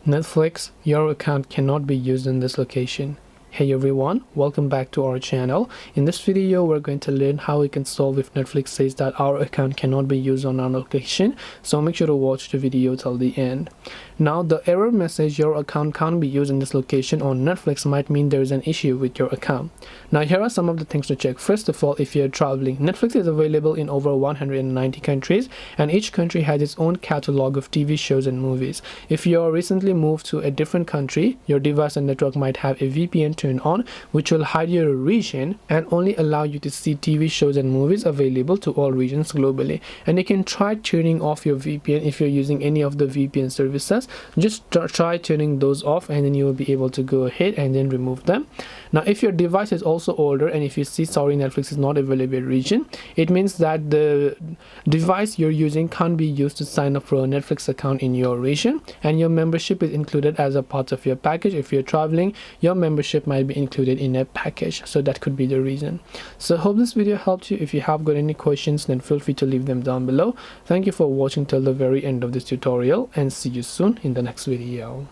Netflix, your account cannot be used in this location. Hey everyone, welcome back to our channel. In this video, we're going to learn how we can solve if Netflix says that our account cannot be used on our location. So make sure to watch the video till the end. Now, the error message your account can't be used in this location on Netflix might mean there is an issue with your account. Now, here are some of the things to check. First of all, if you're traveling, Netflix is available in over 190 countries, and each country has its own catalog of TV shows and movies. If you're recently moved to a different country, your device and network might have a VPN turned on, which will hide your region and only allow you to see TV shows and movies available to all regions globally. And you can try turning off your VPN if you're using any of the VPN services. Just try turning those off, and then you will be able to go ahead and then remove them. Now, if your device is also older and if you see sorry Netflix is not available in region, it means that the device you're using can't be used to sign up for a Netflix account in your region, and your membership is included as a part of your package. If you're traveling, your membership might be included in a package, so that could be the reason. So hope this video helped you. If you have got any questions, then feel free to leave them down below. Thank you for watching till the very end of this tutorial, and see you soon in the next video.